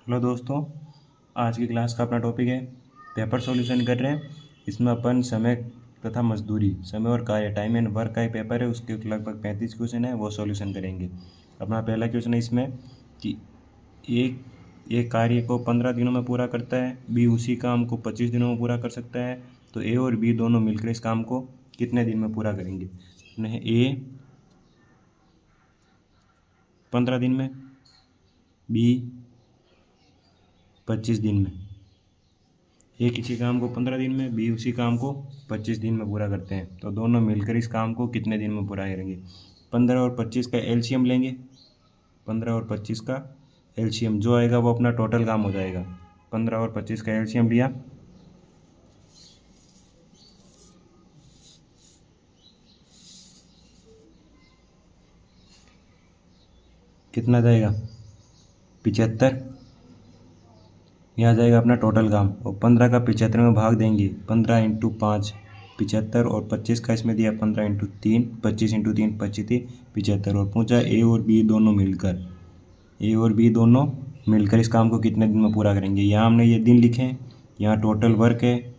Hello दोस्तों, आज की क्लास का अपना टॉपिक है पेपर सॉल्यूशन कर रहे हैं। इसमें अपन समय तथा मजदूरी, समय और कार्य, टाइम एंड वर्क का एक पेपर है, उसके लगभग 35 क्वेश्चन है, वो सॉल्यूशन करेंगे। अपना पहला क्वेश्चन है इसमें कि एक एक कार्य को 15 दिनों में पूरा करता है, बी उसी काम को 25 दिनों में पूरा कर सकता है, तो ए और बी दोनों मिलकर इस काम को कितने दिन में पूरा करेंगे। ए 15 दिन में, बी 25 दिन में। ए किसी काम को 15 दिन में, बी उसी काम को 25 दिन में पूरा करते हैं, तो दोनों मिलकर इस काम को कितने दिन में पूरा करेंगे। 15 और 25 का एलसीएम लेंगे। 15 और 25 का एलसीएम जो आएगा वो अपना टोटल काम हो जाएगा। 15 और 25 का एलसीएम लिया, कितना जाएगा 75। यह आ जाएगा अपना टोटल काम, और 15 का 75 में भाग देंगे। 15 इंटू 5 75, और 25 का इसमें दिया 15 इंटू 3 25 इंटू 3 25 75, और पूछा ए और बी दोनों मिलकर इस काम को कितने दिन में पूरा करेंगे। यहाँ हमने ये दिन लिखे हैं, यहाँ टोटल वर्क है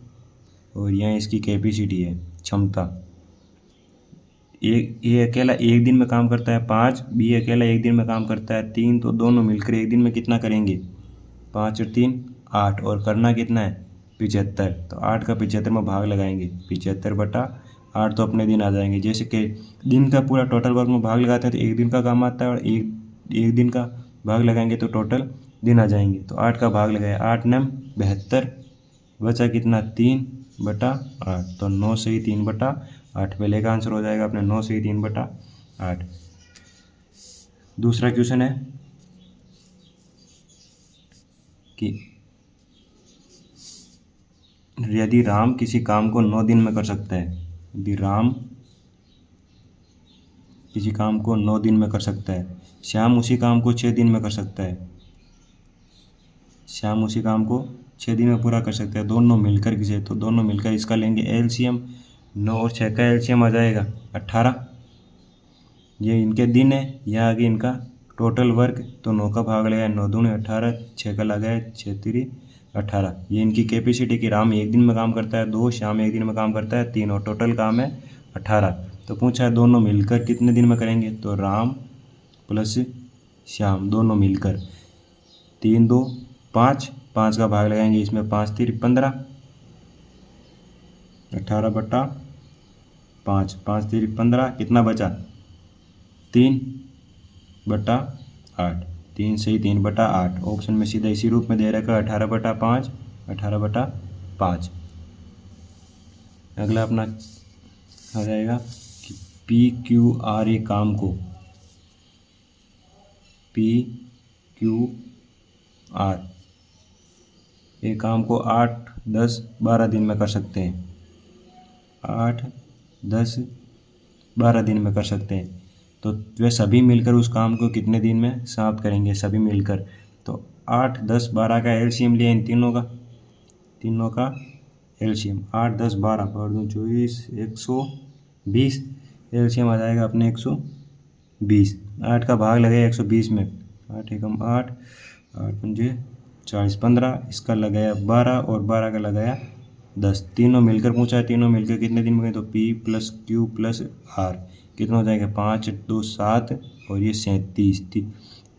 और यहाँ इसकी कैपेसिटी है, क्षमता। ए अकेला एक दिन में काम करता है 5, बी अकेला एक दिन में काम करता है 3, तो दोनों मिलकर एक दिन में कितना करेंगे। 5 और 3 8, और करना कितना है 75, तो 8 का 75 में भाग लगाएंगे। 75/8 तो अपने दिन आ जाएंगे। जैसे कि दिन का पूरा टोटल वर्क में भाग लगाते हैं तो एक दिन का काम आता है, और एक दिन का भाग लगाएंगे तो टोटल दिन आ जाएंगे। तो 8 का भाग लगाए, 8 9 72, बचा कितना 3/8, तो 9 से ही 3/8 पहले का आंसर हो जाएगा अपने 9 से ही 3/8। दूसरा क्वेश्चन है कि यदि राम किसी काम को 9 दिन में कर सकता है, यदि राम किसी काम को 9 दिन में कर सकता है, श्याम उसी काम को 6 दिन में कर सकता है। श्याम उसी काम को 6 दिन में पूरा कर सकता है, दोनों मिलकर किसे, तो दोनों मिलकर इसका लेंगे एलसीएम। 9 और 6 का एलसीएम आ जाएगा 18। ये इनके दिन है, यह आगे इनका टोटल वर्क, तो 9 का भाग लगाया, 9 दूनी 18, 6 का लगाया 6 3 18। ये इनकी कैपेसिटी कि राम एक दिन में काम करता है 2, श्याम एक दिन में काम करता है 3, और टोटल काम है 18। तो पूछा है दोनों मिलकर कितने दिन में करेंगे, तो राम प्लस श्याम दोनों मिलकर 3 2 5, 5 का भाग लगाएंगे, इसमें 5 3 15, 18/5, 5 3 15, कितना बचा 3/8, 3 से ही 3/8। ऑप्शन में सीधा इसी रूप में दे रखा है 18/5, 18/5। अगला अपना आ जाएगा कि PQR ए काम को, PQR ये काम को 8 10 12 दिन में कर सकते हैं। 8 10 12 दिन में कर सकते हैं, तो वे सभी मिलकर उस काम को कितने दिन में समाप्त करेंगे, सभी मिलकर। तो 8 10 12 का एलसीएम लिया इन तीनों का एलसीएम। 8 10 12 पढ़ दूँ 24 120, एलसीएम आ जाएगा अपने 120। 8 का भाग लगेगा 120 में, 8 एकम 8, 8 पंजे 40, 15, इसका लगाया 12 और 12 का लगाया 10। तीनों मिलकर पूछा है, तीनों मिलकर कितने दिन में, तो P + Q + R कितना हो जाएगा 5 2 7, और ये 37।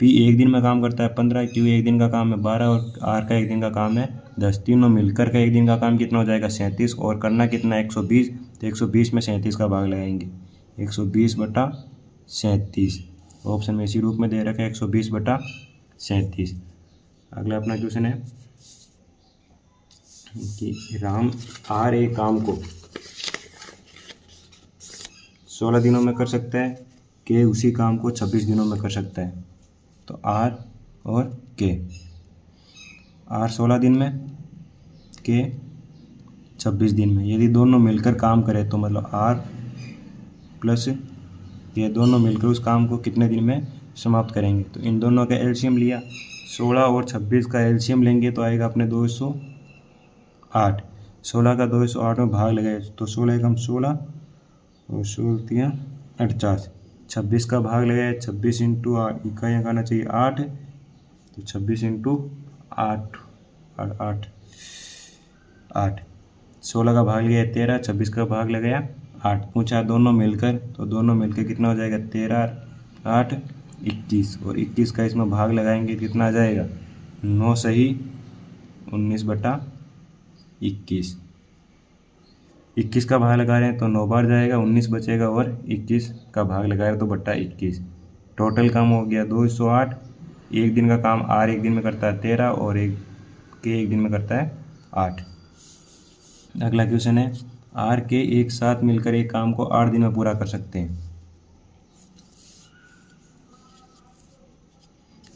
P एक दिन में काम करता है 15, Q एक दिन का काम है 12, और R का एक दिन का काम है 10। तीनों मिलकर का एक दिन का काम कितना हो जाएगा 37, और करना कितना 120, तो 120 में 37 का भाग लगाएंगे, 120/37। ऑप्शन में इसी रूप में दे रखा है 120/37। अगला अपना क्वेश्चन है कि राम आर ए काम को 16 दिनों में कर सकता है, के उसी काम को 26 दिनों में कर सकता है। तो आर और के, आर 16 दिन में, के 26 दिन में। यदि दोनों मिलकर काम करें तो मतलब आर प्लस के दोनों मिलकर उस काम को कितने दिन में समाप्त करेंगे। तो इन दोनों का एलसीएम लिया, 16 और 26 का एलसीएम लेंगे तो आएगा अपने 208। 16 का 208 में भाग लगाए तो 16 एकम 16 और 16 48। 26 का भाग लगाए, 26 इंटू इकाइयाँ करना चाहिए 8, तो 26 इंटू आठ आठ आठ आठ 16 का भाग लिया 13, 26 का भाग लगाया 8, पूछा दोनों मिलकर, तो दोनों मिलकर कितना हो जाएगा 13 8 21, और 21 का इसमें भाग लगाएंगे कितना आ जाएगा 9 सही 19/21। 21 का भाग लगा रहे हैं तो 9 बार जाएगा, 19 बचेगा और 21 का भाग लगाया तो बट्टा 21। टोटल काम हो गया 208। एक दिन का काम आर एक दिन में करता है 13 और एक दिन में करता है 8। अगला क्वेश्चन है आर के एक साथ मिलकर एक काम को 8 दिन में पूरा कर सकते हैं।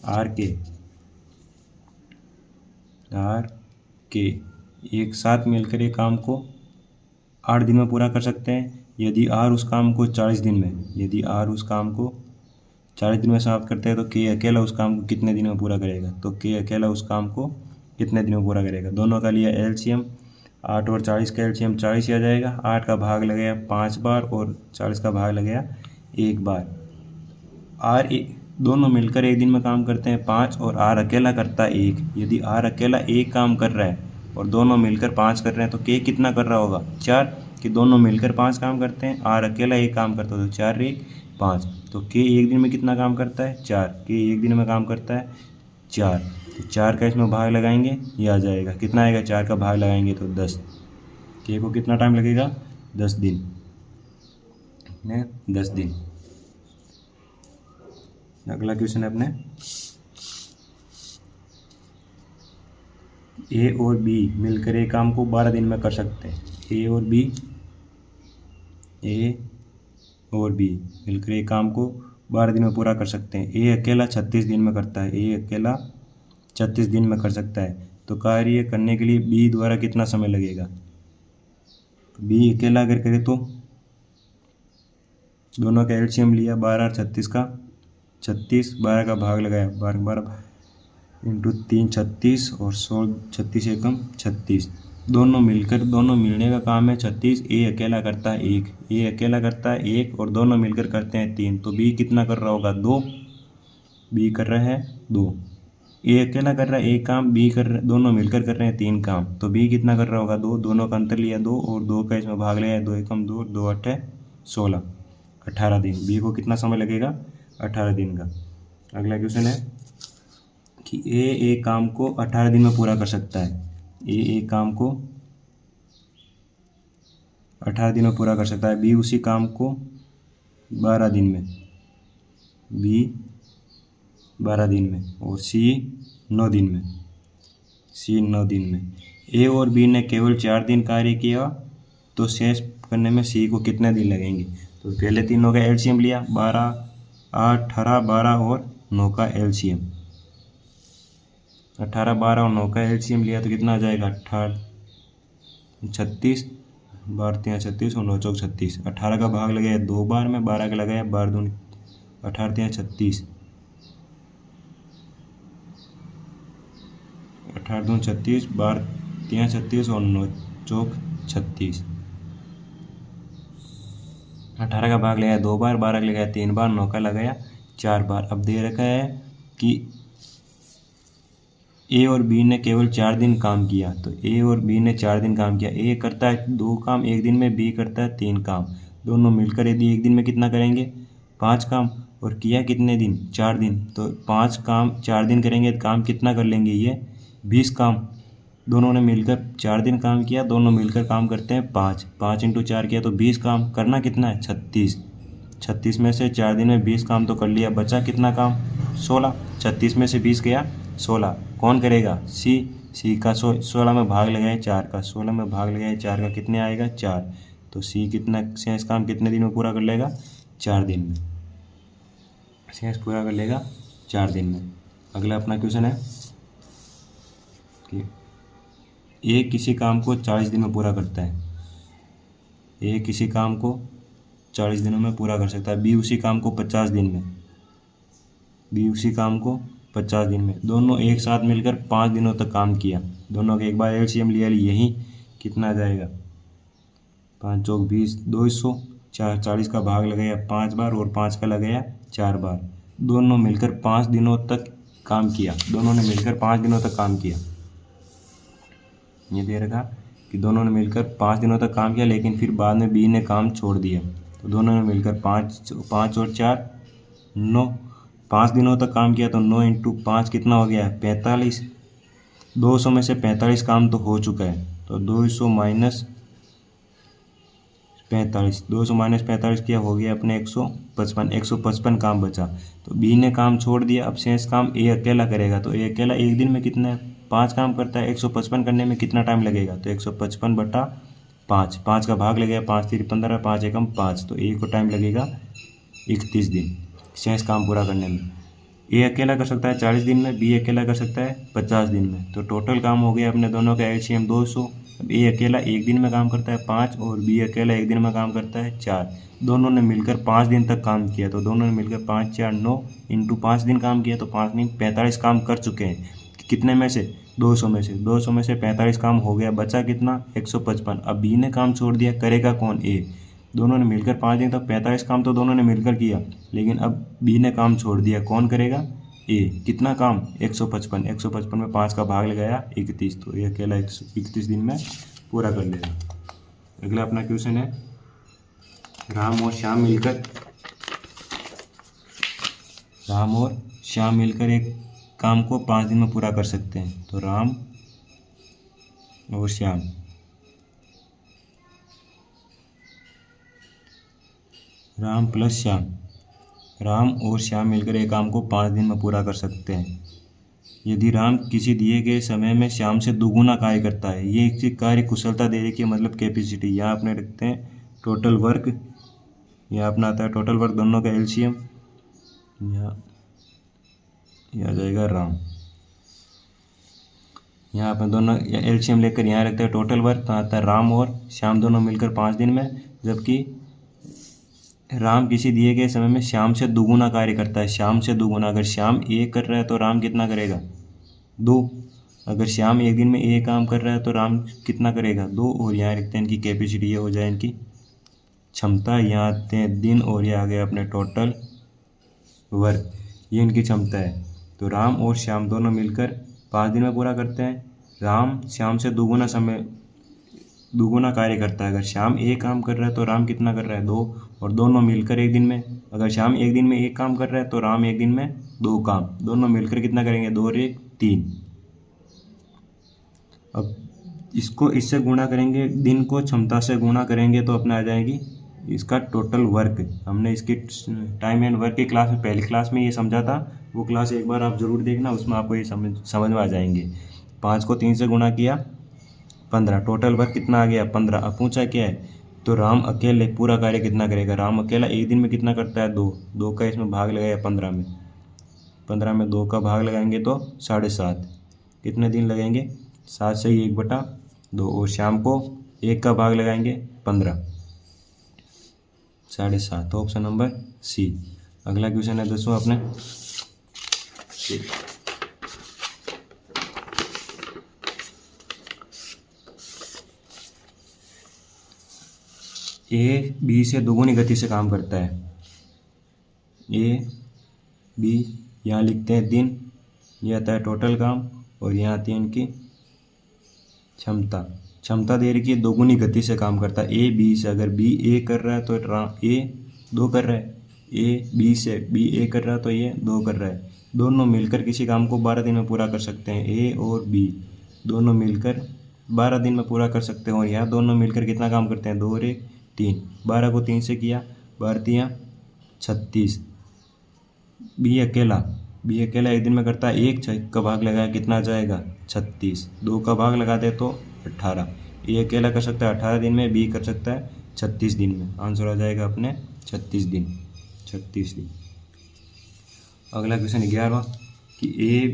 आर के एक साथ मिलकर एक काम को 8 दिन में पूरा कर सकते हैं यदि आर उस काम को 40 दिन में, यदि आर उस काम को 40 दिन में समाप्त करते हैं तो के अकेला उस काम को कितने दिन में पूरा करेगा, तो के अकेला उस काम को कितने दिन में पूरा करेगा। दोनों का लिया एलसीएम, 8 और 40 का एलसीएम 40 ही आ जाएगा। 8 का भाग लगाया 5 बार और 40 का भाग लगाया 1 बार। आर दोनों मिलकर एक दिन में काम करते हैं 5 और आर अकेला करता है 1। यदि आर अकेला एक काम कर रहा है और दोनों मिलकर 5 कर रहे हैं तो के कितना कर रहा होगा 4, कि दोनों मिलकर 5 काम करते हैं, आर अकेला एक काम करता है तो 4 1 5, तो के एक दिन में कितना काम करता है 4, के एक दिन में काम करता है 4, तो 4 का इसमें भाग लगाएंगे ये आ जाएगा कितना आएगा 4 का भाग लगाएंगे तो 10। के को कितना टाइम लगेगा 10 दिन, 10 दिन। अगला क्वेश्चन है अपने ए और बी मिलकर एक काम को 12 दिन में कर सकते हैं। ए और बी मिलकर एक काम को 12 दिन में पूरा कर सकते हैं। ए अकेला 36 दिन में करता है, ए अकेला 36 दिन में कर सकता है, तो कार्य करने के लिए बी द्वारा कितना समय लगेगा। बी अकेला अगर करे तो दोनों का एलसीएम लिया 12 और 36 का 36, 12 का भाग लगाया 12 इंटू 3 36 और 16 36 एकम 36, दोनों मिलने का काम है 36। ए अकेला करता है 1, ए अकेला करता है 1 और दोनों मिलकर करते हैं 3, तो बी कितना कर रहा होगा 2, बी कर रहा है 2। ए अकेला कर रहा है एक काम, बी कर रहे दोनों मिलकर कर रहे हैं 3 काम, तो बी कितना कर रहा होगा 2, दोनों का अंतर लिया 2 और 2 का इसमें भाग लिया 2 एकम 2, 2 8 16, 18 दिन। बी को कितना समय लगेगा 18 दिन का। अगला क्वेश्चन है कि ए एक काम को 18 दिन में पूरा कर सकता है। ए एक काम को 18 दिन में पूरा कर सकता है, बी उसी काम को 12 दिन में, बी 12 दिन में और सी 9 दिन में, सी 9 दिन में। ए और बी ने केवल 4 दिन कार्य किया तो शेष करने में सी को कितने दिन लगेंगे। तो पहले तीनों का एलसीएम लिया 12 8 18 12 और 9 का एलसीएम, 18 12 और 9 का एलसीएम लिया तो कितना आ जाएगा 18 36, 12 36 और 9 चौक 36। 18 का भाग लगाया 2 बार में, 12 का लगाया 12 दूनी 18 36, 18 दूनी 36, 12 36 और 9 चौक 36। 18 का भाग लगाया 2 बार, 12 का लगाया 3 बार, 9 का लगाया 4 बार। अब दे रखा है कि ए और बी ने केवल 4 दिन काम किया, तो ए और बी ने 4 दिन काम किया। ए करता है 2 काम एक दिन में, बी करता है 3 काम, दोनों मिलकर यदि एक दिन में कितना करेंगे 5 काम, और किया कितने दिन 4 दिन, तो 5 काम 4 दिन करेंगे तो काम कितना कर लेंगे ये 20 काम। दोनों ने मिलकर 4 दिन काम किया, दोनों मिलकर काम करते हैं 5, 5 इंटू 4 किया तो 20 काम, करना कितना है 36। 36 में से 4 दिन में 20 काम तो कर लिया, बचा कितना काम 16। 36 में से 20 गया 16, कौन करेगा सी का 16 में भाग लगाए 4 का, 16 में भाग लगाए 4 का कितने आएगा 4, तो सी कितना शेष काम कितने दिन में पूरा कर लेगा 4 दिन में, शेष पूरा कर लेगा 4 दिन में। अगला अपना क्वेश्चन है कि ए किसी काम को 40 दिन में पूरा करता है। ए किसी काम को 40 दिनों में पूरा कर सकता है, बी उसी काम को 50 दिन में, बी उसी काम को 50 दिन में। दोनों एक साथ मिलकर 5 दिनों तक काम किया, दोनों का एक बार एलसीएम लिया, यही कितना आ जाएगा 5 चौक 20, 200, 40 का भाग लगाया 5 बार और 5 का लगाया 4 बार। दोनों मिलकर 5 दिनों तक काम किया, दोनों ने मिलकर 5 दिनों तक काम किया। ये दे रखा कि दोनों ने मिलकर 5 दिनों तक काम किया, लेकिन फिर बाद में बी ने काम छोड़ दिया। तो दोनों ने मिलकर 5 और 4 9, 5 दिनों तक काम किया, तो 9 इंटू 5 कितना हो गया 45। 200 में से 45 काम तो हो चुका है, तो 200 माइनस 45, 200 माइनस 45 क्या हो गया अपने 155 काम बचा। तो बी ने काम छोड़ दिया, अब शेष काम ए अकेला करेगा। तो ए अकेला एक दिन में कितना 5 काम करता है, 155 करने में कितना टाइम लगेगा, तो 155 बटा 5, 5 का भाग लगेगा, 5 3 15, 5 एकम 5, तो ए को टाइम लगेगा 31 दिन शेष काम पूरा करने में। ए अकेला कर सकता है 40 दिन में, बी अकेला कर सकता है 50 दिन में। तो टोटल काम हो गया अपने दोनों का एलसीएम 200। अब ए अकेला एक दिन में काम करता है 5 और बी अकेला एक दिन में काम करता है 4। दोनों ने मिलकर 5 दिन तक काम किया, तो दोनों ने मिलकर 5 4 9 इंटू 5 दिन काम किया, तो 5 दिन 45 काम कर चुके हैं। कितने में से 200 में से 45 काम हो गया, बचा कितना 155। अब बी ने काम छोड़ दिया, करेगा कौन ए। दोनों ने मिलकर 5 दिन तक 45 काम तो दोनों ने मिलकर किया, लेकिन अब बी ने काम छोड़ दिया, कौन करेगा ए। कितना काम 155 में 5 का भाग लगाया 31, तो ये अकेला 31 दिन में पूरा कर लेगा। अगला अपना क्वेश्चन है, राम और श्याम मिलकर एक काम को 5 दिन में पूरा कर सकते हैं। तो राम और श्याम राम और श्याम मिलकर एक काम को 5 दिन में पूरा कर सकते हैं यदि राम किसी दिए गए समय में श्याम से दुगुना कार्य करता है। ये एक कार्य कुशलता दे रही है, मतलब कैपेसिटी। यहाँ अपने रखते हैं टोटल वर्क, यहाँ अपना आता है टोटल वर्क, दोनों का एलसीएम, यहाँ आ जाएगा राम। यहाँ अपन दोनों एलसीएम लेकर यहाँ रखते हैं टोटल वर्क, तो आता है राम और श्याम दोनों मिलकर 5 दिन में। जबकि राम किसी दिए गए समय में श्याम से दुगुना कार्य करता है, श्याम से दुगुना। अगर श्याम एक कर रहा है तो राम कितना करेगा 2। अगर श्याम एक दिन में एक काम कर रहा है तो राम कितना करेगा 2। और यहाँ रखते हैं इनकी कैपेसिटी, ये हो जाए इनकी क्षमता। यहाँ आते हैं दिन, और ये आ गया अपने टोटल वर्क, ये इनकी क्षमता है। तो राम और श्याम दोनों मिलकर 5 दिन में पूरा करते हैं। राम श्याम से दुगुना कार्य करता है। अगर श्याम एक काम कर रहा है तो राम कितना कर रहा है 2, और दोनों मिलकर एक दिन में। अगर श्याम एक दिन में एक काम कर रहा है तो राम एक दिन में 2 काम, दोनों मिलकर कितना करेंगे 2 और 1 3। अब इसको इससे गुणा करेंगे, दिन को क्षमता से गुणा करेंगे, तो अपना आ जाएगी इसका टोटल वर्क। हमने इसकी टाइम एंड वर्क की क्लास में, पहली क्लास में ये समझा था, वो क्लास एक बार आप ज़रूर देखना, उसमें आपको ये समझ में आ जाएंगे। 5 को 3 से गुणा किया 15, टोटल वर्क कितना आ गया 15। अब पूछा क्या है, तो राम अकेले पूरा कार्य कितना करेगा। राम अकेला एक दिन में कितना करता है 2 का इसमें भाग लगाया 15 में 2 का भाग लगाएंगे तो 7.5। कितने दिन लगेंगे 7 से 1/2। और शाम को 1 का भाग लगाएंगे 15, 7.5। तो ऑप्शन नंबर सी। अगला क्वेश्चन है दोस्तों अपने, ए बी से दोगुनी गति से काम करता है। ए बी यहाँ लिखते हैं दिन, ये आता है टोटल काम, और यहाँ आती है इनकी क्षमता दे रही है दोगुनी गति से काम करता है ए बी से। अगर बी ए कर रहा है तो ए 2 कर रहा है, ए बी से बी ए कर रहा है तो ये 2 कर रहा है। दोनों मिलकर किसी काम को 12 दिन में पूरा कर सकते हैं। ए और बी दोनों मिलकर 12 दिन में पूरा कर सकते हैं। और यहाँ दोनों मिलकर कितना काम करते हैं 2 और 1 3। 12 को 3 से किया 12 36। बी अकेला एक दिन में करता है 1 6 का भाग लगाया कितना आ जाएगा 36। 2 का भाग लगा दे तो 18। ए अकेला कर सकता है 18 दिन में, बी कर सकता है 36 दिन में। आंसर आ जाएगा अपने 36 दिन। अगला क्वेश्चन 11वां कि ए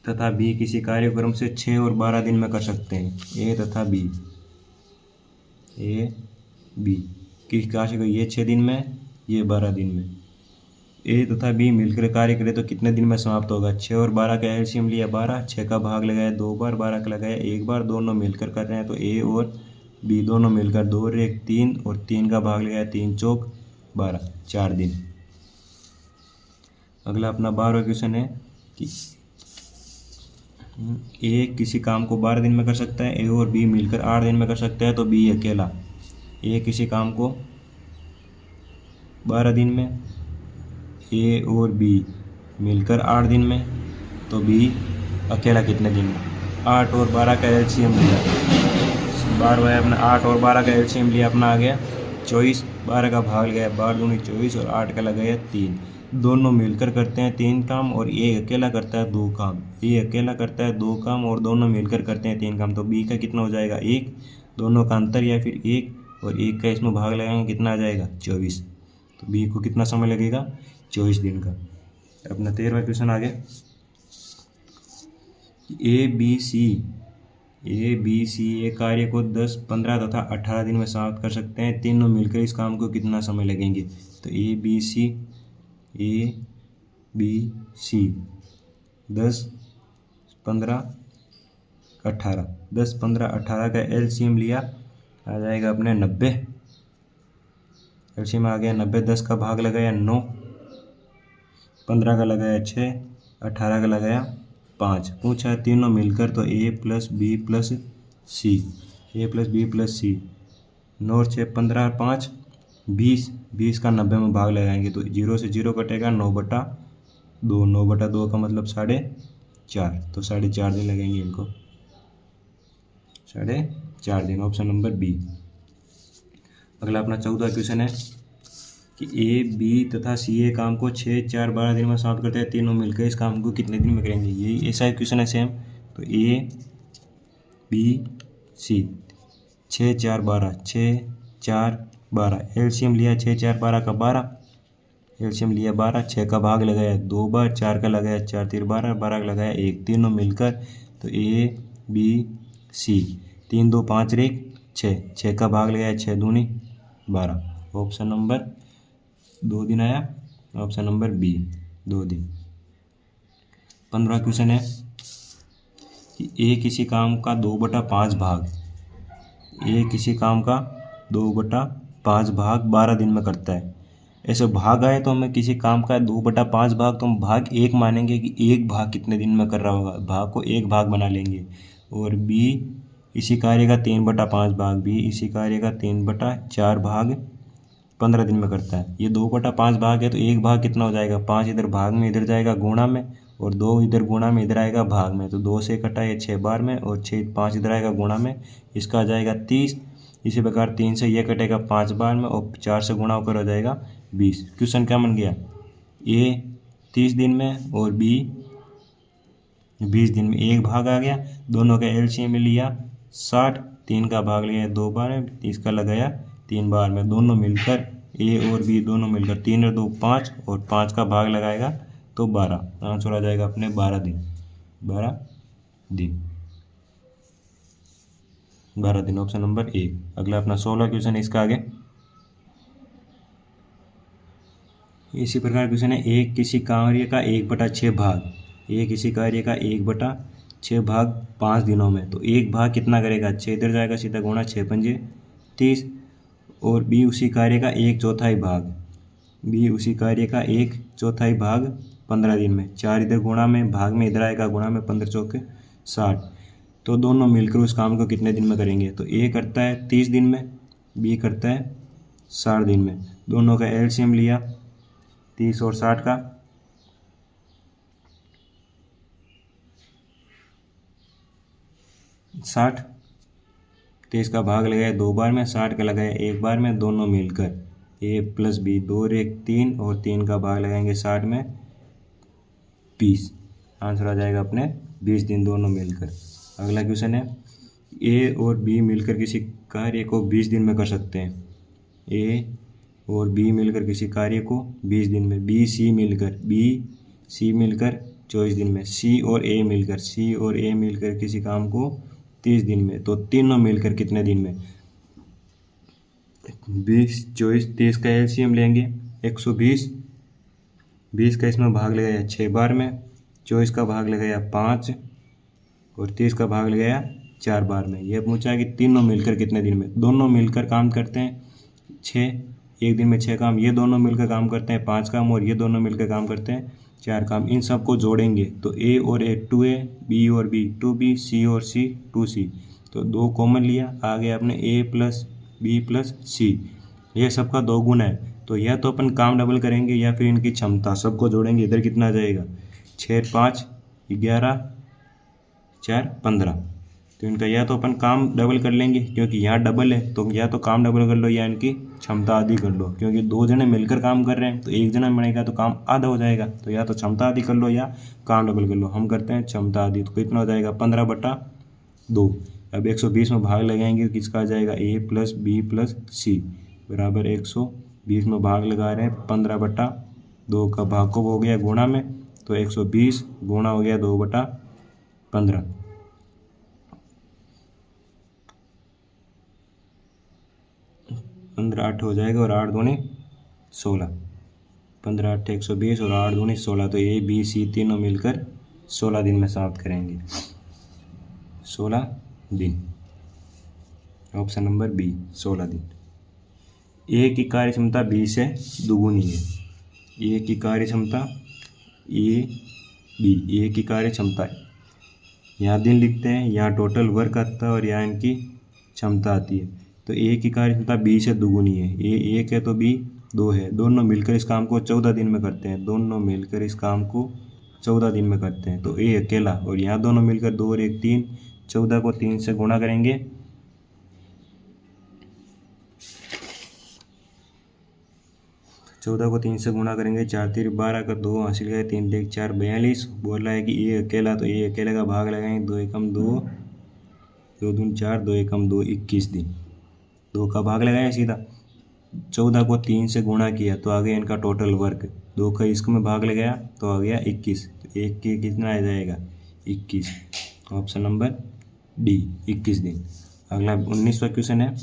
तथा बी किसी कार्यक्रम से 6 और 12 दिन में कर सकते हैं। ए बी किस कार्य को, ये 6 दिन में, ये 12 दिन में। ए तथा बी मिलकर कार्य करे तो कितने दिन में समाप्त होगा। 6 और 12 का एलसीएम लिया 12, 6 का भाग लगाया 2 बार, 12 का लगाया 1 बार, दोनों मिलकर कर रहे हैं तो ए और बी दोनों मिलकर 2 और 1 3, और 3 का भाग लगाया 3 चौक 12, 4 दिन। अगला अपना 12वां क्वेश्चन है कि ए किसी काम को 12 दिन में कर सकता है, ए और बी मिलकर 8 दिन में कर सकता है, तो बी अकेला। ए किसी काम को 12 दिन में, ए और बी मिलकर 8 दिन में, तो बी अकेला कितने दिन में। 8 और 12 का एलसीएम लिया, 8 और 12 का एलसीएम लिया अपना आ गया 24, 12 का भाग गया 12 दूनी 24 और 8 का लगाया 3। दोनों मिलकर करते हैं 3 काम और ए अकेला करता है 2 काम। ए अकेला करता है 2 काम और दोनों मिलकर करते हैं 3 काम, तो बी का कितना हो जाएगा 1, दोनों का अंतर या फिर 1, और 1 का इसमें भाग लगाएंगे कितना आ जाएगा 24। तो बी को कितना समय लगेगा 24 दिन का। अपना 13वां क्वेश्चन आ गया। ए बी सी ए कार्य को 10, 15 तथा 18 दिन में समाप्त कर सकते हैं। तीनों मिलकर इस काम को कितना समय लगेंगे। तो ए बी सी 10, 15, 18, 10, 15, 18 का एलसीएम लिया आ जाएगा अपने 90। एलसीएम आ गया 90, 10 का भाग लगाया 9, 15 का लगाया 6, 18 का लगाया 5। पूछा तीनों मिलकर, तो ए प्लस बी प्लस सी, ए प्लस बी प्लस सी, 9 6 15 5 20, 20 का 90 में भाग लगाएंगे तो 0 से 0 कटेगा, 9/2, 9/2 का मतलब 4.5, तो 4.5 दिन लगेंगे इनको, 4.5 दिन। Option number B. अगला अपना 14वां क्वेश्चन है कि ए बी तथा सी ए काम को 6, 4, 12 दिन में समाप्त करते हैं। तीनों मिलकर इस काम को कितने दिन में करेंगे। यही ऐसा क्वेश्चन है सेम। तो ए बी सी 6, 4, 12, 6, 4, 12, एलसीएम लिया 6, 4, 12 का 12, एलसीएम लिया 12, 6 का भाग लगाया 2 बार, 4 का लगाया 4 3 12, 12 का लगाया 1, तीनों मिलकर, तो ए बी सी 3 2 5 1 6, 6 का भाग लगाया 6 दूनी 12। ऑप्शन नंबर 2 दिन आया, ऑप्शन नंबर बी 2 दिन। 15वां क्वेश्चन है कि ए किसी काम का 2/5 भाग, ए किसी काम का 2/5 भाग 12 दिन में करता है। ऐसे भाग आए तो हमें किसी काम का 2/5 भाग, तो हम भाग 1 मानेंगे कि एक भाग कितने दिन में कर रहा होगा, भाग को एक भाग बना लेंगे। और बी इसी कार्य का 3/5 भाग, बी इसी कार्य का 3/4 भाग 15 दिन में करता है। ये 2/5 भाग है तो एक भाग कितना हो जाएगा, 5 इधर भाग में इधर जाएगा गुणा में, और 2 इधर गुणा में इधर आएगा भाग में, तो 2 से कटा ये 6 बार में, और 5 इधर आएगा गुणा में, इसका आ जाएगा 30। इसी प्रकार 3 से ये कटेगा 5 बार में, और 4 से गुणा होकर हो जाएगा 20। क्वेश्चन क्या बन गया, ए 30 दिन में और बी 20 दिन में। एक भाग आ गया, दोनों का एलसीएम लिया 60, 3 का भाग लिया 2 बार में, 30 का लगाया 3 बार में। दोनों मिलकर ए और बी दोनों मिलकर 3 और 2 5, और 5 का भाग लगाएगा तो 12। आंसर आ जाएगा अपने 12 दिन, 12 दिन, 12 दिन। Option number A. अगला अपना 16वां क्वेश्चन है इसका आगे। इसी प्रकार क्वेश्चन है, एक किसी कार्य का 1/6 भाग, एक किसी कार्य का 1/6 भाग 5 दिनों में, तो एक भाग कितना करेगा, 6 इधर जाएगा सीधा गुणा, 6 पंजे 30। और बी उसी कार्य का 1/4 भाग, बी उसी कार्य का 1/4 भाग 15 दिन में, 4 इधर गुणा में, भाग में इधर आएगा गुणा में, 15 चौके 60। तो दोनों मिलकर उस काम को कितने दिन में करेंगे। तो ए करता है 30 दिन में, बी करता है 60 दिन में। दोनों का एलसीएम लिया 30 और 60 का, साठ, 30 का भाग लगाया 2 बार में, 60 का लगाया 1 बार में। दोनों मिलकर ए प्लस बी 2 और 1 3, और 3 का भाग लगाएंगे 60 में 20। आंसर आ जाएगा अपने 20 दिन दोनों मिलकर। अगला क्वेश्चन है, ए और बी मिलकर किसी कार्य को 20 दिन में कर सकते हैं। ए और बी मिलकर किसी कार्य को 20 दिन में, बी सी मिलकर 24 दिन में, सी और ए मिलकर किसी काम को 30 दिन में। तो तीनों मिलकर कितने दिन में, 20 24 30 का एलसीएम लेंगे 120, 20 का इसमें भाग लगाया 6 बार में, 24 का भाग लगाया 5, और 30 का भाग लगाया 4 बार में। यह पूछा है कि तीनों मिलकर कितने दिन में। दोनों मिलकर काम करते हैं 6, एक दिन में 6 काम, ये दोनों मिलकर काम करते हैं 5 काम, और ये दोनों मिलकर काम करते हैं 4 काम, इन सबको जोड़ेंगे तो A और A 2A, B और B 2B, C और C 2C। तो 2 कॉमन लिया, आ गया अपने A plus B plus C। ये सबका 2 गुना है, तो या तो अपन काम डबल करेंगे या फिर इनकी क्षमता, सबको जोड़ेंगे। इधर कितना आ जाएगा, 6 5 11 4 15। तो इनका या तो अपन काम डबल कर लेंगे क्योंकि यहाँ डबल है, तो या तो काम डबल कर लो या इनकी क्षमता आधी कर लो, क्योंकि 2 जने मिलकर काम कर रहे हैं तो 1 जना बनेगा तो काम आधा हो जाएगा। तो या तो क्षमता आधी कर लो या काम डबल कर लो। हम करते हैं क्षमता आधी, तो कितना हो जाएगा 15/2। अब 120 में भाग लगाएंगे तो किसका आ जाएगा, A plus B plus C बराबर 120 में भाग लगा रहे हैं 15/2 का भाग को हो गया गुणा में, तो 120 गुणा हो गया 2/15। 15 8 हो जाएगा और 8 दूनी 16। 15 8 120 और 8 दूनी 16। तो A B C तीनों मिलकर 16 दिन में समाप्त करेंगे। 16 दिन, ऑप्शन नंबर बी 16 दिन। A की कार्य क्षमता B से दुगुनी है। A की कार्य क्षमता A की कार्य क्षमता, यहाँ दिन लिखते हैं, यहाँ टोटल वर्क आता है और यहाँ इनकी क्षमता आती है। तो A की कार्य क्षमता B से दुगुनी है। A 1 है तो B 2 है। दोनों मिलकर इस काम को 14 दिन में करते हैं। दोनों मिलकर इस काम को 14 दिन में करते हैं। तो A अकेला, और यहाँ दोनों मिलकर 2 और 1 3, 14 को 3 से गुणा करेंगे, 14 को 3 से गुणा करेंगे, 4 3 12 का 2 हासिल गए, 3 1 4 42। बोल रहा है कि A अकेला, तो A अकेले का भाग लगाएंगे, 2 एकम 2, 2 दून 4, 2 एकम 2 21 दिन। 2 का भाग लगाया सीधा, 14 को 3 से गुणा किया तो आ गया इनका टोटल वर्क। 2 का इसको में भाग लगाया तो आ गया 21। तो 1 के कितना आ जाएगा 21, ऑप्शन नंबर डी 21 दिन। अगला 19वां क्वेश्चन है,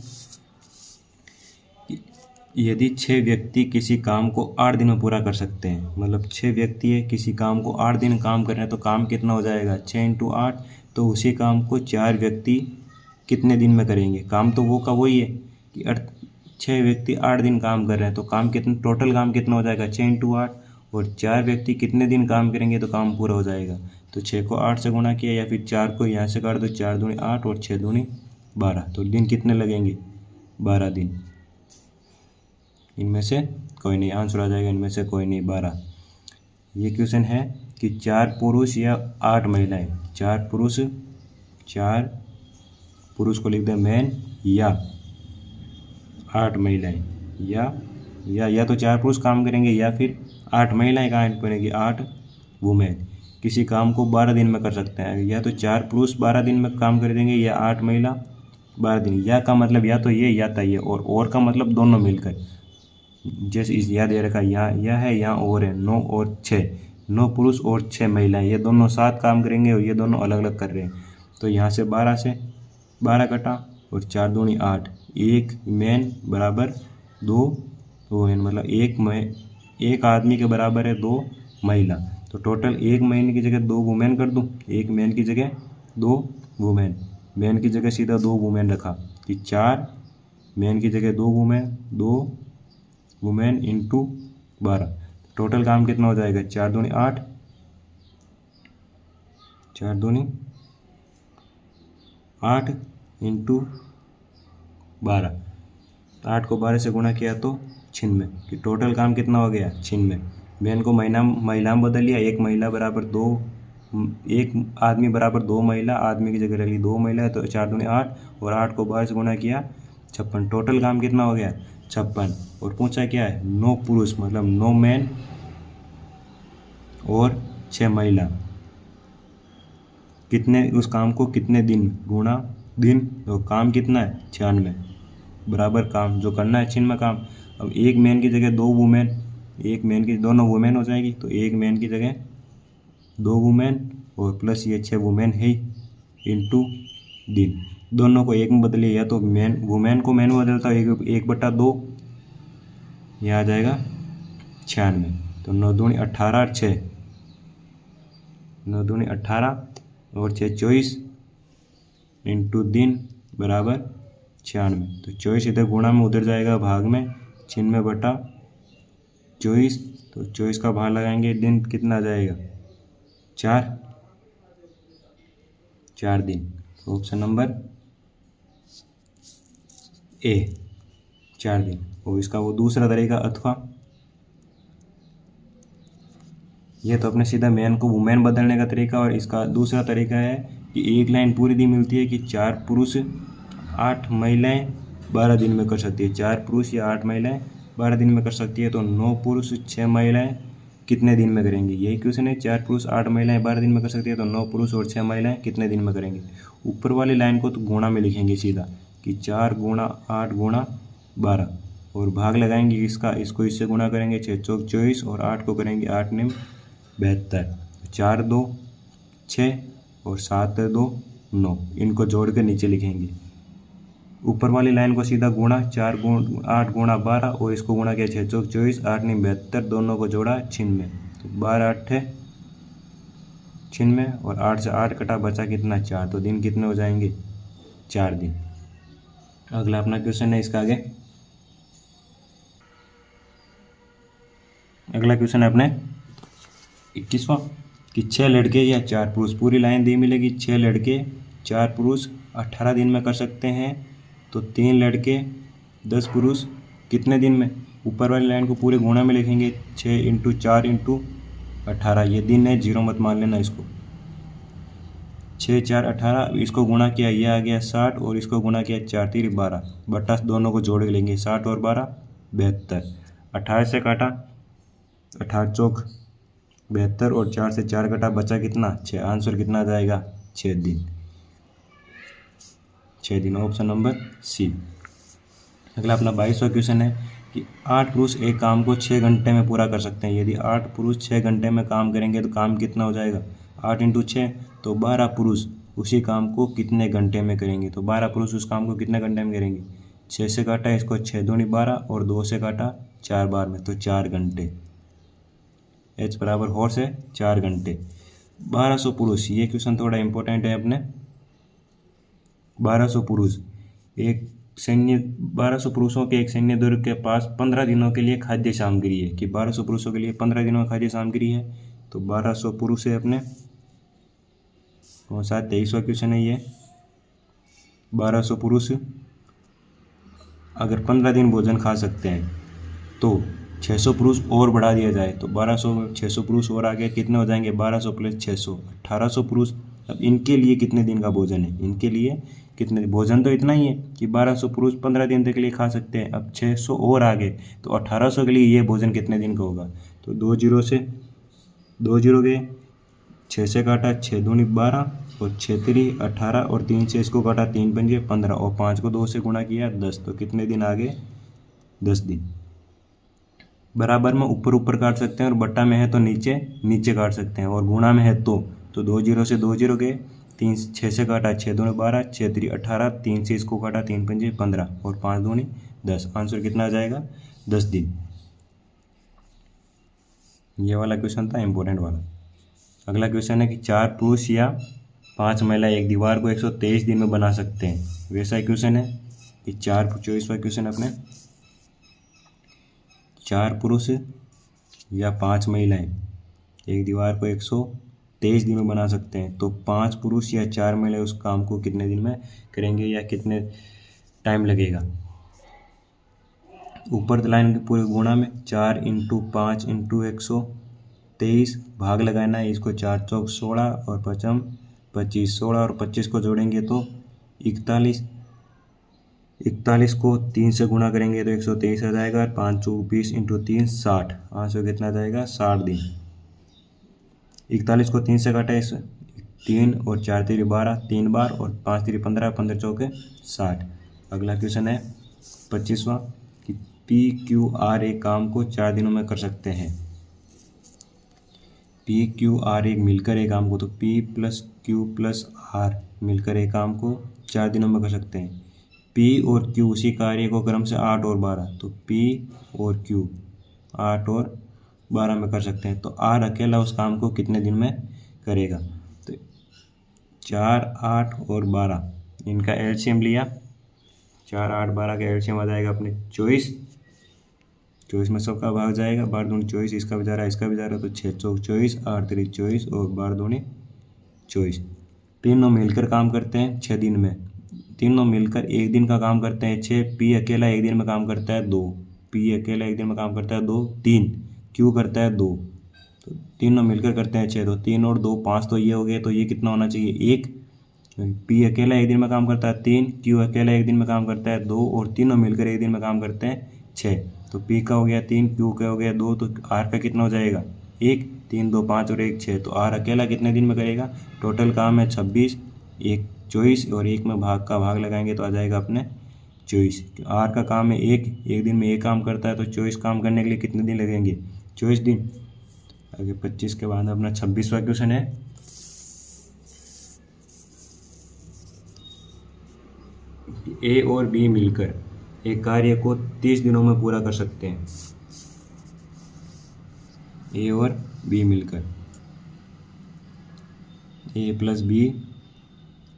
यदि 6 व्यक्ति किसी काम को 8 दिन में पूरा कर सकते हैं, मतलब 6 व्यक्ति है, किसी काम को 8 दिन काम कर रहे हैं, तो काम कितना हो जाएगा 6 × 8। तो उसी काम को 4 व्यक्ति कितने दिन में करेंगे। काम तो वो का वही है कि 6 व्यक्ति 8 दिन काम कर रहे हैं, तो काम कितना, टोटल काम कितना हो जाएगा 6 × 8। और 4 व्यक्ति कितने दिन काम करेंगे तो काम पूरा हो जाएगा। तो 6 को 8 से गुणा किया या फिर 4 को यहाँ से काट दो, 4 दूनी 8 और 6 दूनी 12। तो दिन कितने लगेंगे 12 दिन। इनमें से कोई नहीं, आंसर आ जाएगा इनमें से कोई नहीं 12। ये क्वेश्चन है कि 4 पुरुष या 8 महिलाएं, 4 पुरुष को लिख दें मैन, या 8 महिलाएं, या तो 4 पुरुष काम करेंगे या फिर 8 महिलाएं काम करेंगी, 8 वुमेन किसी काम को 12 दिन में कर सकते हैं। या तो 4 पुरुष 12 दिन में काम कर देंगे या 8 महिला 12 दिन। या का मतलब या तो ये या था ये, और का मतलब दोनों मिलकर। जैसे इस याद दे रखा, यहाँ यह है, यहाँ और है, 9 और 6, 9 पुरुष और 6 महिलाएं, ये दोनों साथ काम करेंगे और ये दोनों अलग अलग कर रहे हैं। तो यहाँ से 12 कटा और 4 दूनी 8, 1 मैन बराबर 2 वुमेन, मतलब एक आदमी के बराबर है 2 महिला। तो टोटल 1 मैन की जगह 2 वुमेन कर दूँ, 1 मैन की जगह 2 वुमेन, मैन की जगह सीधा 2 वुमेन रखा कि 4 मैन की जगह 2 वुमेन, 2 वुमेन इंटू 12। टोटल काम कितना हो जाएगा 4 दूनी 8, 4 दूनी 8 इंटू 12। 8 को 12 से गुणा किया तो 96, कि टोटल काम कितना हो गया 96। मैन को महिला में बदल लिया, 1 महिला बराबर 2, 1 आदमी बराबर 2 महिला, आदमी की जगह रख ली 2 महिला, तो 4 दूनी 8 और 8 को 12 से गुणा किया 56। टोटल काम कितना हो गया 56। और पूछा क्या है 9 पुरुष, मतलब 9 मैन और 6 महिला, कितने उस काम को कितने दिन गुणा दिन, तो काम कितना है 96 बराबर काम जो करना है 96 काम। अब 1 मैन की जगह 2 वुमेन, 1 मैन की दोनों वुमेन हो जाएगी, तो 1 मैन की जगह 2 वुमेन और प्लस ये 6 वुमेन है इंटू दिन। दोनों को 1 में बदलिए, या तो वुमेन को मैन में बदलता है 1/2, यह आ जाएगा 96। तो 9 दूनी 18 और 6, 9 दूनी 18 और 6 24 इंटू दिन बराबर 96। तो 24 इधर गुणा में उधर जाएगा भाग में, 96/24, तो 24 का भाग लगाएंगे, दिन कितना आ जाएगा 4 दिन। तो ऑप्शन नंबर ए 4 दिन। और इसका वो दूसरा तरीका अथवा, ये तो अपने सीधा मैन को वुमेन बदलने का तरीका। और इसका दूसरा तरीका है कि एक लाइन पूरी दी मिलती है कि 4 पुरुष 8 महिलाएं 12 दिन में कर सकती है। 4 पुरुष या 8 महिलाएं 12 दिन में कर सकती है, तो 9 पुरुष 6 महिलाएं कितने दिन में करेंगे। यही क्वेश्चन है, 4 पुरुष 8 महिलाएं 12 दिन में कर सकती है, तो 9 पुरुष और 6 महिलाएं कितने दिन में करेंगे। ऊपर वाली लाइन को तो गुणा में लिखेंगे सीधा कि 4 गुणा 8 गुणा 12, और भाग लगाएंगे इसका, इसको इससे गुणा करेंगे, 6 चौक 24 और 8 को करेंगे 8 निम 72। 4 2 6 और 7 2 9, इनको जोड़ कर नीचे लिखेंगे। ऊपर वाली लाइन को सीधा गुणा, 4 8 गुणा 12 और इसको गुणा किया 6 चौक 24 8 निम 72, दोनों को जोड़ा 96। तो 12 8 96 और 8 से 8 कटा, बचा कितना 4। तो दिन कितने हो जाएंगे 4 दिन। अगला अपना क्वेश्चन है इसका आगे। अगला क्वेश्चन है अपने 21वां कि 6 लड़के या 4 पुरुष, पूरी लाइन दी मिलेगी, 6 लड़के 4 पुरुष 18 दिन में कर सकते हैं, तो 3 लड़के 10 पुरुष कितने दिन में। ऊपर वाली लाइन को पूरे गुणा में लिखेंगे, 6 × 4 × 18, ये दिन है, जीरो मत मान लेना इसको। 6 4 18, इसको गुणा किया, ये आ गया 60 और इसको गुणा किया 4 3 12, बटा दोनों को जोड़ के लेंगे, 60 और 12 72। 18 से काटा 18 चौक 72 और 4 से 4 कटा, बचा कितना 6। आंसर कितना आ जाएगा 6 दिन। 6 दिन, ऑप्शन नंबर सी। अगला अपना 22वां क्वेश्चन है कि 8 पुरुष एक काम को 6 घंटे में पूरा कर सकते हैं। यदि 8 पुरुष 6 घंटे में काम करेंगे तो काम कितना हो जाएगा 8 × 6, तो 12 पुरुष उसी काम को कितने घंटे में करेंगे। तो 12 पुरुष उस काम को कितने घंटे में करेंगे। 6 से काटा इसको 6 दूनी 12 और 2 से काटा 4 बार में, तो 4 घंटे। H बराबर हॉर्स है 4 घंटे। 1200 पुरुष, ये क्वेश्चन थोड़ा इंपॉर्टेंट है अपने। 1200 पुरुष एक सैन्य 1200 पुरुषों के एक सैन्य दुर्ग के पास 15 दिनों के लिए खाद्य सामग्री है कि 1200 पुरुषों के लिए 15 दिनों में खाद्य सामग्री है। तो 1200 पुरुष है अपने, कौन सा 23वां क्वेश्चन है ये। 1200 पुरुष अगर 15 दिन भोजन खा सकते हैं तो 600 पुरुष और बढ़ा दिया जाए, तो 1200 600 पुरुष और आगे कितने हो जाएंगे 1200 + 600 1800 पुरुष। अब इनके लिए कितने दिन का भोजन है, इनके लिए कितने भोजन तो इतना ही है कि 1200 पुरुष 15 दिन तक के लिए खा सकते हैं। अब 600 और आगे, तो 1800 के लिए ये भोजन कितने दिन का होगा। तो 2 जीरो से 2 जीरो गए, 6 से काटा 6 दूनी 12 और 6 3 18 और 3 से इसको काटा 3 पंजे 15 और 5 को 2 से गुणा किया 10, तो कितने दिन आगे 10 दिन। बराबर में ऊपर ऊपर काट सकते हैं और बट्टा में है तो नीचे नीचे काट सकते हैं, और गुणा में है तो 2 जीरो से 2 जीरो गए, 3 6 से काटा 6 दूनी 12 6 3 18, 3 से इसको काटा 3 पंजे 15 और 5 दूनी 10। आंसर कितना आ जाएगा 10 दिन। ये वाला क्वेश्चन था इंपॉर्टेंट वाला। अगला क्वेश्चन है कि 4 पुरुष या 5 महिला एक दीवार को 123 दिन में बना सकते हैं। वैसा क्वेश्चन है कि 24वां क्वेश्चन अपने 4 पुरुष या 5 महिलाएं एक दीवार को 123 दिन में बना सकते हैं, तो 5 पुरुष या 4 महिलाएं उस काम को कितने दिन में करेंगे या कितने टाइम लगेगा। ऊपर लाइन के पूरे गुणा में 4 × 5 × 123 भाग लगाना है, इसको 4 चौक 16 और 5 25, 16 और 25 को जोड़ेंगे तो 41, 41 को 3 से गुणा करेंगे तो 123 आ जाएगा, और 5 चौक 20 × 3 60। आंसर कितना आ जाएगा 60 दिन। 41 को 3 से काटा 3 और 4 3 12 3 बार और 5 3 15 15 चौक 60। अगला क्वेश्चन है 25वां कि PQR एक काम को 4 दिनों में कर सकते हैं। PQR एक मिलकर एक काम को, तो P + Q + R मिलकर एक काम को 4 दिनों में कर सकते हैं। P और Q उसी कार्य को क्रम से 8 और 12, तो P और Q 8 और 12 में कर सकते हैं। तो R अकेला उस काम को कितने दिन में करेगा। तो 4 8 और 12 इनका एलसीएम लिया, 4 8 12 का एलसीएम आ जाएगा अपने 24 24 में सबका भाग जाएगा, 12 दूनी 24, इसका भी जा रहा है, इसका भी जा रहा है, तो 6 चौक 24, 8 3 24 और 12 दूनी 24। तीनों मिलकर काम करते हैं 6 दिन में, तीनों मिलकर एक दिन का काम करते हैं 6। पी अकेला एक दिन में काम करता है 2, पी अकेला एक दिन में काम करता है 2, 3, क्यू करता है 2, तो तीनों मिलकर करते हैं 6। तो 3 और 2 5, तो ये हो गए, तो ये कितना होना चाहिए 1। पी अकेला एक दिन में काम करता है 3, क्यू अकेला एक दिन में काम करता है 2 और तीनों मिलकर एक दिन में काम करते हैं 6। तो पी का हो गया 3, क्यू का हो गया 2, तो आर का कितना हो जाएगा 1, 3 2 5 और 1 6। तो आर अकेला कितने दिन में करेगा, टोटल काम है 26, 1 24 और 1 में भाग का भाग लगाएंगे तो आ जाएगा अपने 24। आर का काम है एक दिन में 1 काम करता है, तो 24 काम करने के लिए कितने दिन लगेंगे 24 दिन। आगे 25 के बाद अपना 26वां क्वेश्चन है, ए और बी मिलकर एक कार्य को 30 दिनों में पूरा कर सकते हैं। ए और बी मिलकर, ए प्लस बी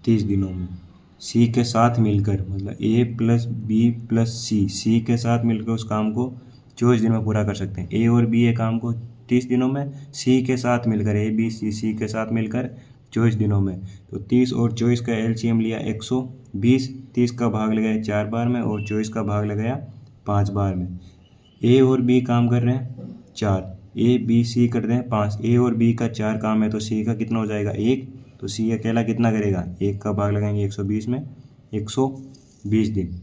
30 दिनों में, सी के साथ मिलकर, मतलब ए प्लस बी प्लस सी के साथ मिलकर उस काम को 24 दिन में पूरा कर सकते हैं। ए और बी ये काम को 30 दिनों में, सी के साथ मिलकर, ए बी सी के साथ मिलकर 24 दिनों में। तो 30 और 24 का एलसीएम लिया 120, 30 का भाग लगाया 4 बार में और 24 का भाग लगाया 5 बार में। ए और बी काम कर रहे हैं 4, ए बी सी कर रहे हैं 5, ए और बी का 4 काम है, तो सी का कितना हो जाएगा 1, तो सी अकेला कितना करेगा, 1 का भाग लगाएंगे 120 में, 120 दिन।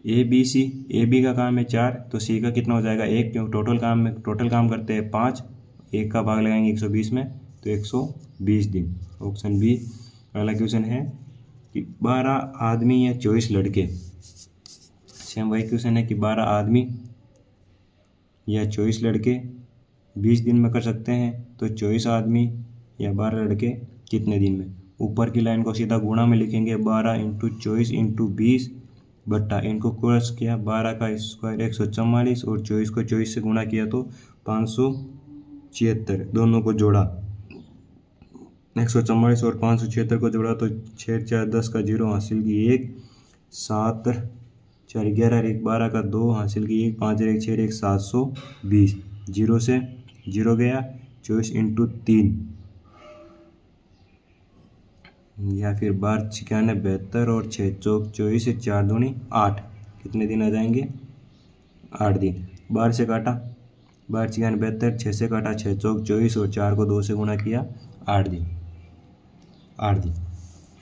ए बी का काम है 4, तो सी का कितना हो जाएगा 1, क्योंकि टोटल काम करते हैं 5, 1 का भाग लगाएंगे 120 में, तो 120 दिन। Option B. अगला क्वेश्चन है कि 12 आदमी या 24 लड़के, सेम वही क्वेश्चन है कि 12 आदमी या 24 लड़के 20 दिन में कर सकते हैं, तो 24 आदमी या 12 लड़के कितने दिन में। ऊपर की लाइन को सीधा गुणा में लिखेंगे, 12 इंटू 24 इंटू 20 बट्टा, इनको क्रॉस किया, 12 का स्क्वायर 144 और 24 को 24 से गुणा किया तो 576, दोनों को जोड़ा 144 और 576 को जोड़ा तो 6 4 10 का 0 हासिल की 1, 7 4 11 1 12 का 2 हासिल की 1, 5 1 6 1 720, 0 से 0 गया, 24 इंटू 3 या फिर 12 96 72 और 6 चौक 24 से 4 दूनी 8, कितने दिन आ जाएंगे 8 दिन। 12 से काटा, 12 96 72, 6 से काटा 6 चौक 24 और 4 को 2 से गुणा किया 8 दिन।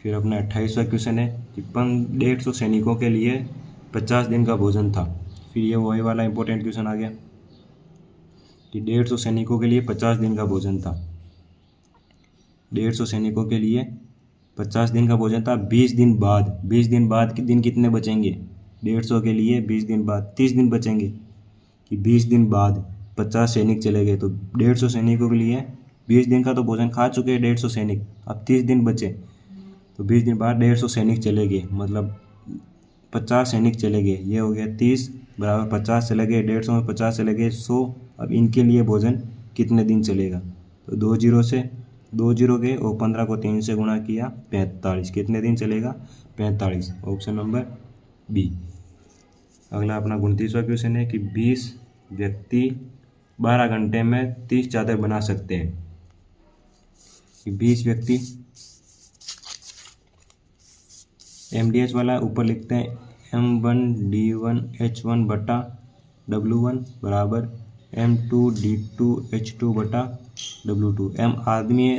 फिर अपना 28वां क्वेश्चन है कि 150 सैनिकों के लिए 50 दिन का भोजन था। फिर ये वही वाला इंपॉर्टेंट क्वेश्चन आ गया कि 150 सैनिकों के लिए 50 दिन का भोजन था। 150 सैनिकों के लिए 50 दिन का भोजन था। 20 दिन बाद के दिन कितने बचेंगे 150 के लिए 20 दिन बाद 30 दिन बचेंगे कि 20 दिन बाद 50 सैनिक चले गए, तो 150 सैनिकों के लिए 20 दिन का तो भोजन खा चुके हैं 150 सैनिक, अब 30 दिन बचे, तो 20 दिन बाद 150 सैनिक चले गए, मतलब 50 सैनिक चले गए, ये हो गया 30 बराबर 50 चले गए, 150 में 50 चले गए 100। अब इनके लिए भोजन कितने दिन चलेगा, तो 2 0 से 2 0 गए और 15 को 3 से गुणा किया 45, कितने दिन चलेगा 45, ऑप्शन नंबर बी। अगला अपना 29वां क्वेश्चन है कि 20 व्यक्ति 12 घंटे में 30 चादर बना सकते हैं। 20 व्यक्ति, MDH वाला ऊपर लिखते हैं M1D1H1 बटा W1 बराबर M2D2H2 बटा W2। M आदमी है,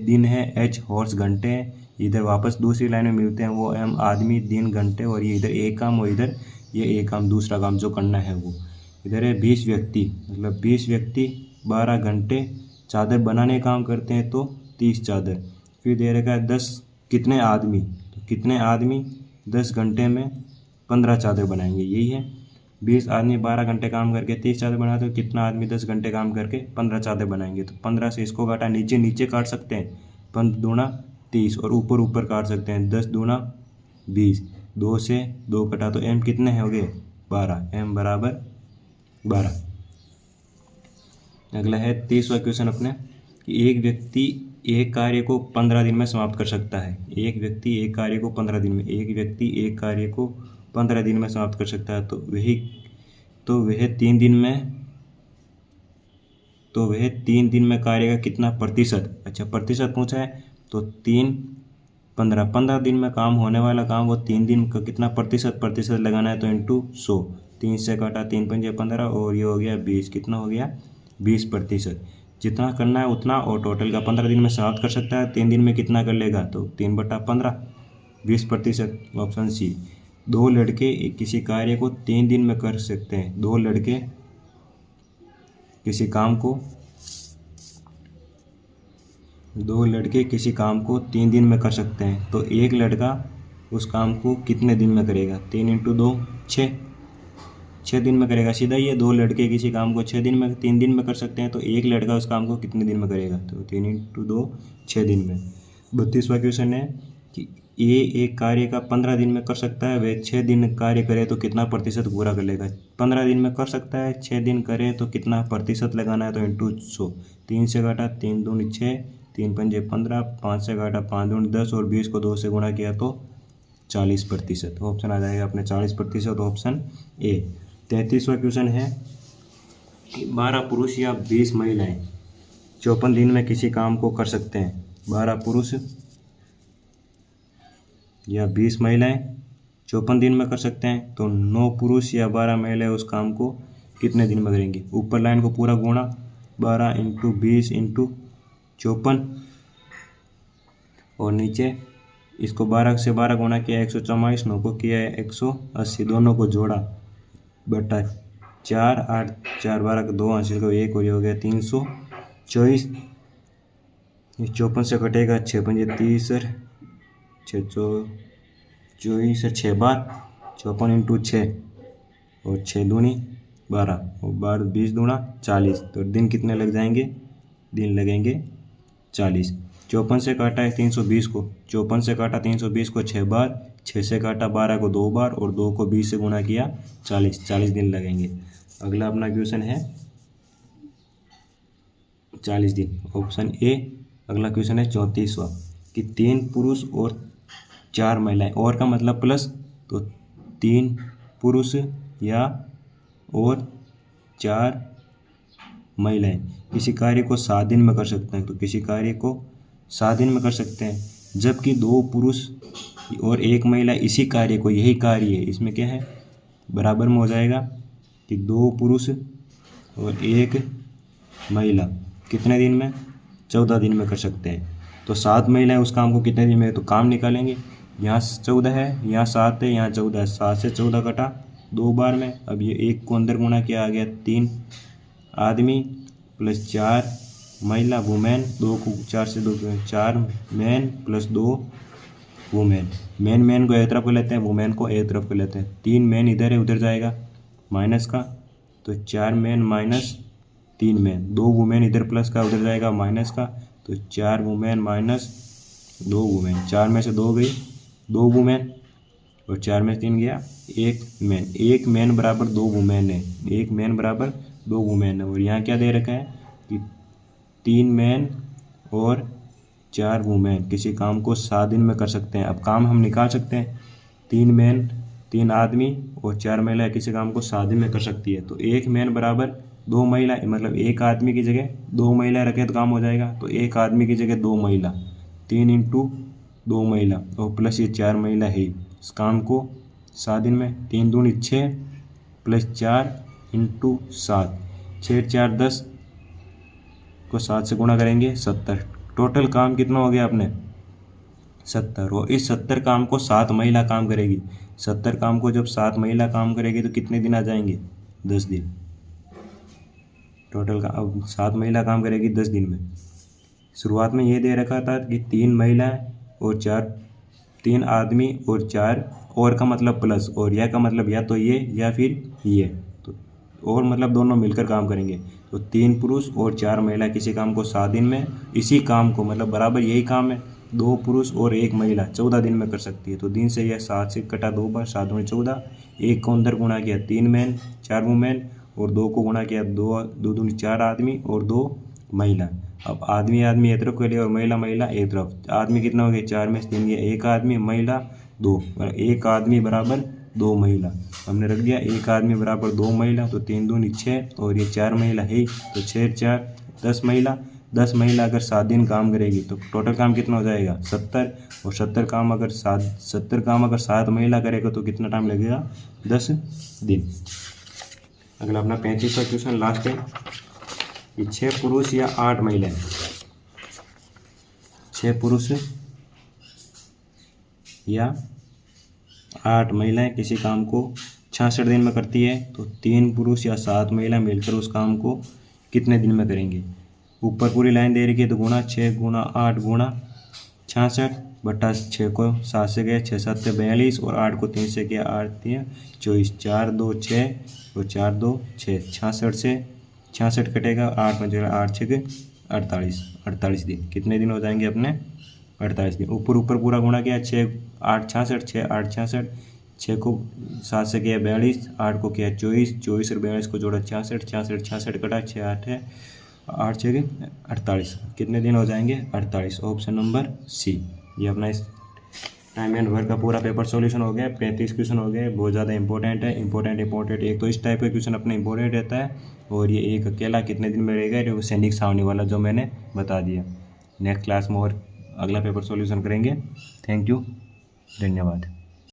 दिन है, H हॉर्स घंटे हैं, इधर वापस दूसरी लाइन में मिलते हैं, वो M आदमी दिन घंटे और ये इधर एक काम और इधर ये एक काम, दूसरा काम जो करना है वो इधर है। 20 व्यक्ति मतलब 20 व्यक्ति 12 घंटे चादर बनाने का काम करते हैं तो 30 चादर। फिर दे रखा है 10 कितने आदमी, तो कितने आदमी 10 घंटे में 15 चादर बनाएंगे, यही है। 20 आदमी 12 घंटे काम करके 30 चादर बनाते तो कितना आदमी 10 घंटे काम करके 15 चादर बनाएंगे, तो 15 से इसको काटा, नीचे नीचे काट सकते हैं, 15 दूना 30 और ऊपर ऊपर काट सकते हैं, 10 दूना 20, 2 से 2 कटा तो M कितने हो गए 12, M बराबर 12। अगला है 30वां क्वेश्चन अपने कि एक व्यक्ति एक कार्य को 15 दिन में समाप्त कर सकता है। एक व्यक्ति एक कार्य को 15 दिन में, एक व्यक्ति एक कार्य को 15 दिन में समाप्त कर सकता है, तो वही तो वह 3 दिन में कार्य का कितना प्रतिशत, अच्छा प्रतिशत पूछा है तो 15 दिन में काम होने वाला काम वो 3 दिन का कितना प्रतिशत लगाना है तो इंटू 100, 3 से काटा 3 पंजे 15 और ये हो गया 20, कितना हो गया 20%। जितना करना है उतना, और टोटल का 15 दिन में 7 कर सकता है, 3 दिन में कितना कर लेगा तो 3/15, 20%। Option C. 2 लड़के किसी कार्य को 3 दिन में कर सकते हैं। 2 लड़के किसी काम को 3 दिन में कर सकते हैं, तो एक लड़का उस काम को कितने दिन में करेगा, 3 × 2 6 दिन में करेगा। सीधा ये 2 लड़के किसी काम को 3 दिन में कर सकते हैं, तो एक लड़का उस काम को कितने दिन में करेगा, तो 3 × 2 6 दिन में। 32वां क्वेश्चन है कि ए एक कार्य का 15 दिन में कर सकता है, वह 6 दिन कार्य करे तो कितना प्रतिशत पूरा कर लेगा। 15 दिन में कर सकता है, 6 दिन करे तो कितना प्रतिशत लगाना है तो इंटू 100, 3 से काटा 3 दूनी 6, 3 पंजे 15, 5 से काटा 5 दूनी 10 और 20 को 2 से गुणा किया तो 40%। ऑप्शन आ जाएगा अपने 40%, ऑप्शन ए। 33वां क्वेश्चन है कि 12 पुरुष या 20 महिलाएं 54 दिन में किसी काम को कर सकते हैं। 12 पुरुष या 20 महिलाएं 54 दिन में कर सकते हैं, तो 9 पुरुष या 12 महिलाएं उस काम को कितने दिन में करेंगी। ऊपर लाइन को पूरा गुणा, 12 × 20 × 54 और नीचे इसको 12 से 12 गुणा किया 144, 9 को किया 180, दोनों को जोड़ा बटा 4, 8 4 12 को 2 हासिल को 1 और ये हो गया 324। 54 से कटेगा 6 पंजे 30, 6 24, 6 बार 54 × 6 और 6 दूनी 12 और 12 20 दूना 40, तो दिन कितने लग जाएंगे, दिन लगेंगे 40। 54 से काटा है 320 को, 54 से काटा 320 को 6 बार, 6 से काटा 12 को 2 बार और 2 को 20 से गुणा किया 40 दिन लगेंगे। अगला अपना क्वेश्चन है 40 दिन, ऑप्शन ए। अगला क्वेश्चन है 34वां कि 3 पुरुष और 4 महिलाएं, और का मतलब प्लस, तो 3 पुरुष या और 4 महिलाएं किसी कार्य को 7 दिन में कर सकते हैं, तो किसी कार्य को 7 दिन में कर सकते हैं, जबकि 2 पुरुष और 1 महिला इसी कार्य को, यही कार्य है, इसमें क्या है बराबर में हो जाएगा कि 2 पुरुष और 1 महिला कितने दिन में, 14 दिन में कर सकते हैं। तो 7 महिलाएं उस काम को कितने दिन में, तो काम निकालेंगे, यहाँ 14 है, यहाँ 7 है, यहाँ 14 है, 7 से 14 कटा 2 बार में। अब ये 1 को अंदर गुणा किया, आ गया 3 आदमी प्लस 4 महिला वुमेन, 2 को 4 से 2 4 मैन प्लस 2 वुमेन। मैन को एक तरफ को लेते हैं, वुमेन को एक तरफ को लेते हैं। 3 मैन इधर है, उधर जाएगा माइनस का, तो 4 मैन माइनस 3 मैन। 2 वुमेन इधर प्लस का, उधर जाएगा माइनस का, तो 4 वुमेन माइनस 2 वुमेन। 4 में से 2 गई, 2 वुमेन और 4 में से 3 गया 1 मैन। 1 मैन बराबर 2 वुमेन है, 1 मैन बराबर 2 वुमेन है। और यहाँ क्या दे रखा है कि 3 मैन और 4 वुमेन किसी काम को 7 दिन में कर सकते हैं। अब काम हम निकाल सकते हैं, 3 मैन 3 आदमी और 4 महिला किसी काम को 7 दिन में कर सकती है। तो 1 मैन बराबर 2 महिला, मतलब 1 आदमी की जगह 2 महिला रखें तो काम हो जाएगा। तो 1 आदमी की जगह 2 महिला, 3 × 2 महिला और प्लस ये 4 महिला है, इस काम को 7 दिन में। 3 दूनी 6 प्लस 4 × 7, 6 4 10 को 7 से गुणा करेंगे 70। टोटल काम कितना हो गया अपने 70, और इस 70 काम को 7 महिला काम करेगी। 70 काम को जब 7 महिला काम करेगी तो कितने दिन आ जाएंगे, 10 दिन। टोटल का अब 7 महिला काम करेगी 10 दिन में। शुरुआत में ये दे रखा था कि 3 महिलाएं और 3 आदमी और 4 और का मतलब प्लस, और यह का मतलब या तो ये या फिर ये, तो और मतलब दोनों मिलकर काम करेंगे। तो 3 पुरुष और 4 महिला किसी काम को 7 दिन में, इसी काम को मतलब बराबर यही काम है 2 पुरुष और 1 महिला 14 दिन में कर सकती है। तो दिन से यह 7 से कटा 2 बार, 7 दूनी 14, 1 को अंदर गुणा किया 3 मैन 4 वुमेन और 2 को गुणा किया 2 दूनी 4 आदमी और 2 महिला। अब आदमी एक तरफ के लिए और महिला एक तरफ। आदमी कितना हो गया, 4 में से 3 गया 1 आदमी, महिला 2, 1 आदमी बराबर 2 महिला। हमने रख दिया 1 आदमी बराबर 2 महिला, तो 3 दूनी 6 और ये 4 महिला है, तो 6 4 10 महिला। 10 महिला अगर 7 दिन काम करेगी तो टोटल काम कितना हो जाएगा 70, और 70 काम अगर 7 महिला करेगा तो कितना टाइम लगेगा 10 दिन। अगला अपना 35वां क्वेश्चन लास्ट है कि 6 पुरुष या 8 महिलाएं, 6 पुरुष या 8 महिलाएं किसी काम को 66 दिन में करती है, तो 3 पुरुष या 7 महिलाएं मिलकर उस काम को कितने दिन में करेंगे। ऊपर पूरी लाइन दे रखी है, तो गुणा 6 गुणा 8 गुणा 66 बटा 6 को 7 से गया, 6 7 से 42 और 8 को 3 से गया, 8 3 24, 4 2 6 और 4 2 6, 66 से 66 कटेगा, 8 में चलेगा 8 6 48 दिन। कितने दिन हो जाएंगे अपने 48 दिन। ऊपर पूरा गुणा किया, 6 8 66, 6 8 66, 6 को 7 से किया 42, 8 को किया 24, 24 और 42 को जोड़ा 66, 66 कटा 6 8 है 8 6 48। कितने दिन हो जाएंगे 48। Option number C. ये अपना इस टाइम एंड वर्क का पूरा पेपर सॉल्यूशन हो गया। 35 क्वेश्चन हो गए, बहुत ज़्यादा इंपॉर्टेंट है। इंपॉर्टेंट एक तो इस टाइप का क्वेश्चन अपने इंपॉर्टेंट रहता है, और ये एक अकेला कितने दिन में रहेगा, जो सैनिक छावनी वाला जो मैंने बता दिया। नेक्स्ट क्लास में और अगला पेपर सॉल्यूशन करेंगे। थैंक यू, धन्यवाद।